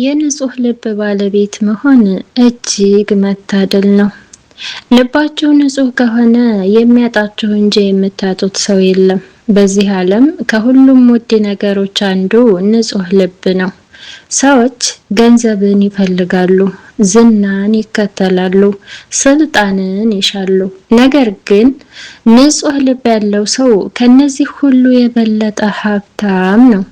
የንጹህ ልብ ባለቤት መሆን እጅግ መታደል ነው። ልባችሁ ንጹህ ከሆነ የሚያጣችሁ እንጂ የምታጡት ሰው የለም። በዚህ ዓለም ከሁሉም ውድ ነገሮች አንዱ ንጹህ ልብ ነው። ሰዎች ገንዘብን ይፈልጋሉ፣ ዝናን ይከተላሉ፣ ስልጣንን ይሻሉ። ነገር ግን ንጹህ ልብ ያለው ሰው ከነዚህ ሁሉ የበለጠ ሀብታም ነው።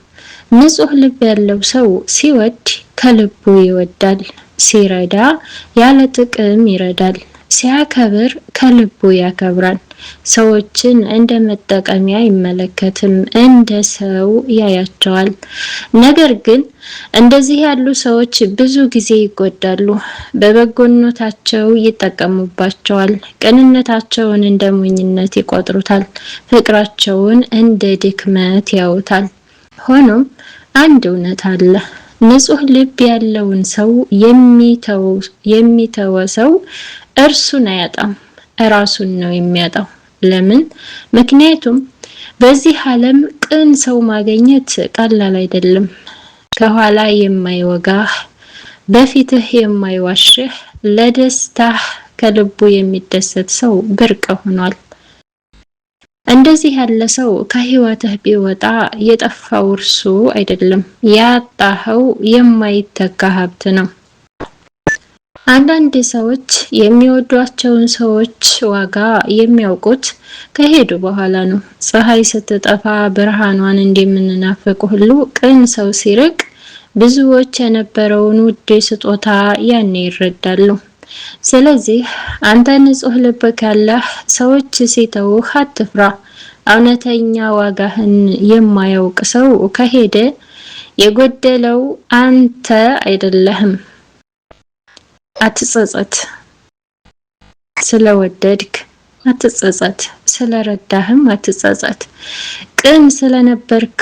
ንጹህ ልብ ያለው ሰው ሲወድ ከልቡ ይወዳል፣ ሲረዳ ያለ ጥቅም ይረዳል፣ ሲያከብር ከልቡ ያከብራል። ሰዎችን እንደ መጠቀሚያ አይመለከትም፣ እንደ ሰው ያያቸዋል። ነገር ግን እንደዚህ ያሉ ሰዎች ብዙ ጊዜ ይጎዳሉ። በበጎነታቸው ይጠቀሙባቸዋል፣ ቅንነታቸውን እንደ ሞኝነት ይቆጥሩታል፣ ፍቅራቸውን እንደ ድክመት ያዩታል። ሆኖም አንድ እውነት አለ። ንጹህ ልብ ያለውን ሰው የሚተወ ሰው እርሱን አያጣም፣ ራሱን ነው የሚያጣው። ለምን? ምክንያቱም በዚህ ዓለም ቅን ሰው ማግኘት ቀላል አይደለም። ከኋላ የማይወጋህ፣ በፊትህ የማይዋሽህ፣ ለደስታህ ከልቡ የሚደሰት ሰው ብርቅ ሆኗል። እንደዚህ ያለ ሰው ከህይወትህ ቢወጣ የጠፋው እርሱ አይደለም፣ ያጣኸው የማይተካ ሀብት ነው። አንዳንድ ሰዎች የሚወዷቸውን ሰዎች ዋጋ የሚያውቁት ከሄዱ በኋላ ነው። ፀሐይ ስትጠፋ ብርሃኗን እንደምንናፍቅ ሁሉ ቅን ሰው ሲርቅ ብዙዎች የነበረውን ውድ ስጦታ ያኔ ይረዳሉ። ስለዚህ አንተ ንጹህ ልብ ካለህ ሰዎች ሲተውህ አትፍራ። እውነተኛ ዋጋህን የማያውቅ ሰው ከሄደ የጎደለው አንተ አይደለህም። አትጸጸት። ስለወደድክ አትጸጸት፣ ስለረዳህም አትጸጸት። ቅን ስለነበርክ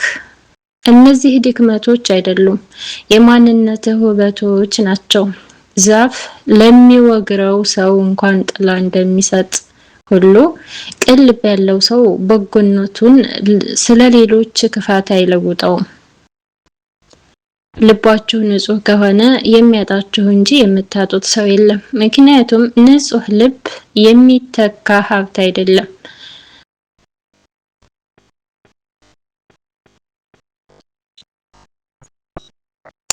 እነዚህ ድክመቶች አይደሉም፣ የማንነትህ ውበቶች ናቸው። ዛፍ ለሚወግረው ሰው እንኳን ጥላ እንደሚሰጥ ሁሉ ቅን ልብ ያለው ሰው በጎነቱን ስለሌሎች ክፋት አይለውጠውም። ልባችሁ ንጹህ ከሆነ የሚያጣችሁ እንጂ የምታጡት ሰው የለም። ምክንያቱም ንጹህ ልብ የሚተካ ሀብት አይደለም።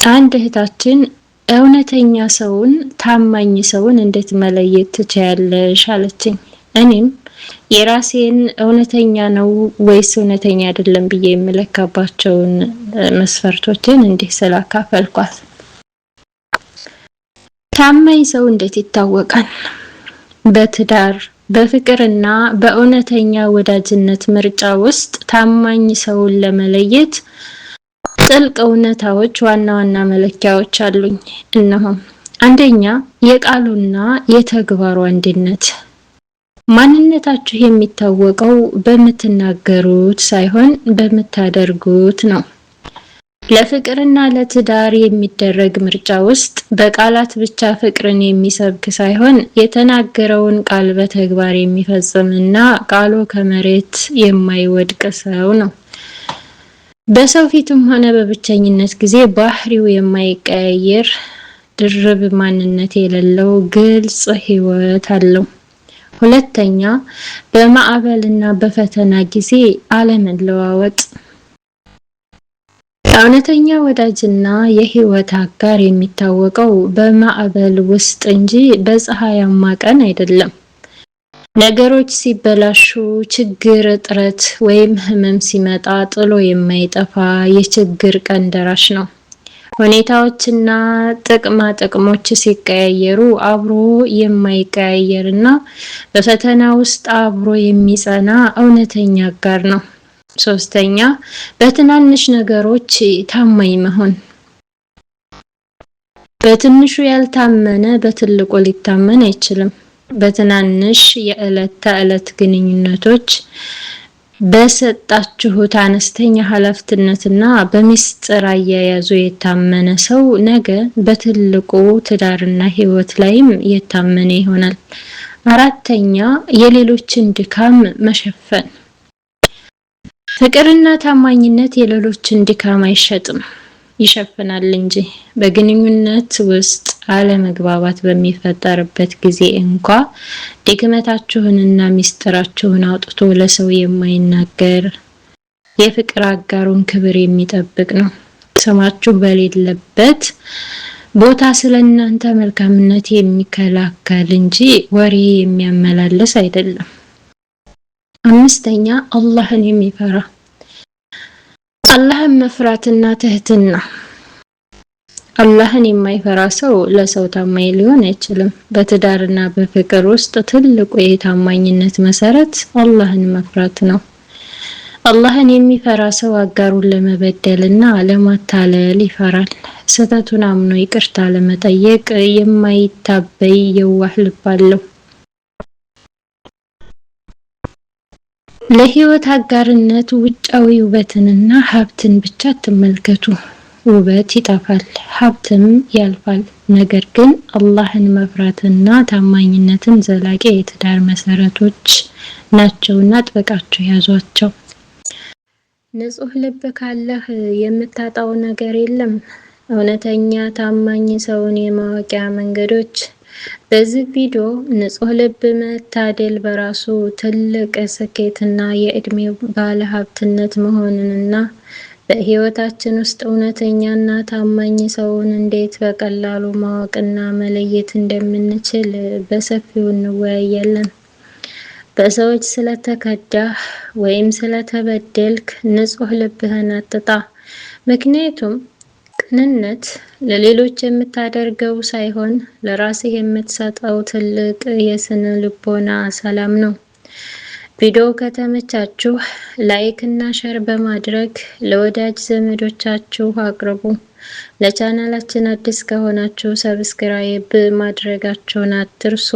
አንድ እህታችን እውነተኛ ሰውን፣ ታማኝ ሰውን እንዴት መለየት ትችያለሽ አለችኝ። እኔም የራሴን እውነተኛ ነው ወይስ እውነተኛ አይደለም ብዬ የምለካባቸውን መስፈርቶችን እንዲህ ስላካፈልኳት። ታማኝ ሰው እንዴት ይታወቃል? በትዳር፣ በፍቅርና በእውነተኛ ወዳጅነት ምርጫ ውስጥ ታማኝ ሰውን ለመለየት ጥልቅ እውነታዎች፣ ዋና ዋና መለኪያዎች አሉኝ። እነሆ። አንደኛ፣ የቃሉና የተግባሩ አንድነት። ማንነታችሁ የሚታወቀው በምትናገሩት ሳይሆን በምታደርጉት ነው። ለፍቅርና ለትዳር የሚደረግ ምርጫ ውስጥ በቃላት ብቻ ፍቅርን የሚሰብክ ሳይሆን የተናገረውን ቃል በተግባር የሚፈጽምና ቃሉ ከመሬት የማይወድቅ ሰው ነው። በሰው ፊትም ሆነ በብቸኝነት ጊዜ ባህሪው የማይቀያየር ድርብ ማንነት የሌለው ግልጽ ህይወት አለው። ሁለተኛ፣ በማዕበልና በፈተና ጊዜ አለመለዋወጥ። እውነተኛ ወዳጅና የህይወት አጋር የሚታወቀው በማዕበል ውስጥ እንጂ በፀሐያማ ቀን አይደለም። ነገሮች ሲበላሹ፣ ችግር፣ እጥረት ወይም ህመም ሲመጣ ጥሎ የማይጠፋ የችግር ቀን ደራሽ ነው። ሁኔታዎችና ጥቅማ ጥቅሞች ሲቀያየሩ አብሮ የማይቀያየርና በፈተና ውስጥ አብሮ የሚጸና እውነተኛ አጋር ነው። ሶስተኛ፣ በትናንሽ ነገሮች ታማኝ መሆን። በትንሹ ያልታመነ በትልቁ ሊታመን አይችልም። በትናንሽ የዕለት ተዕለት ግንኙነቶች በሰጣችሁት አነስተኛ ኃላፊነትና በሚስጥር አያያዙ የታመነ ሰው ነገ በትልቁ ትዳርና ህይወት ላይም የታመነ ይሆናል። አራተኛ፣ የሌሎችን ድካም መሸፈን። ፍቅርና ታማኝነት የሌሎችን ድካም አይሸጥም። ይሸፍናል እንጂ። በግንኙነት ውስጥ አለመግባባት በሚፈጠርበት ጊዜ እንኳ ድክመታችሁንና ሚስጥራችሁን አውጥቶ ለሰው የማይናገር የፍቅር አጋሩን ክብር የሚጠብቅ ነው። ስማችሁ በሌለበት ቦታ ስለ እናንተ መልካምነት የሚከላከል እንጂ ወሬ የሚያመላልስ አይደለም። አምስተኛ አላህን የሚፈራ። አላህን መፍራትና ትህትና። አላህን የማይፈራ ሰው ለሰው ታማኝ ሊሆን አይችልም። በትዳርና በፍቅር ውስጥ ትልቁ የታማኝነት መሰረት አላህን መፍራት ነው። አላህን የሚፈራ ሰው አጋሩን ለመበደልና ለማታለል ይፈራል። ስህተቱን አምኖ ይቅርታ ለመጠየቅ የማይታበይ የዋህ ልብ አለው። ለህይወት አጋርነት ውጫዊ ውበትንና ሀብትን ብቻ አትመልከቱ። ውበት ይጠፋል፣ ሀብትም ያልፋል። ነገር ግን አላህን መፍራትና ታማኝነትን ዘላቂ የትዳር መሰረቶች ናቸውና አጥብቃችሁ ያዟቸው። ንጹህ ልብ ካለህ የምታጣው ነገር የለም። እውነተኛ ታማኝ ሰውን የማወቂያ መንገዶች። በዚህ ቪዲዮ ንጹህ ልብ መታደል በራሱ ትልቅ ስኬትና የእድሜ ባለሀብትነት መሆኑንና በህይወታችን ውስጥ እውነተኛና ታማኝ ሰውን እንዴት በቀላሉ ማወቅና መለየት እንደምንችል በሰፊው እንወያያለን። በሰዎች ስለተከዳህ ወይም ስለተበደልክ ንጹህ ልብህን አትጣ። ምክንያቱም ቅንነት ለሌሎች የምታደርገው ሳይሆን ለራስህ የምትሰጠው ትልቅ የስነ ልቦና ሰላም ነው። ቪዲዮው ከተመቻችሁ ላይክ እና ሼር በማድረግ ለወዳጅ ዘመዶቻችሁ አቅርቡ። ለቻናላችን አዲስ ከሆናችሁ ሰብስክራይብ ማድረጋችሁን አትርሱ።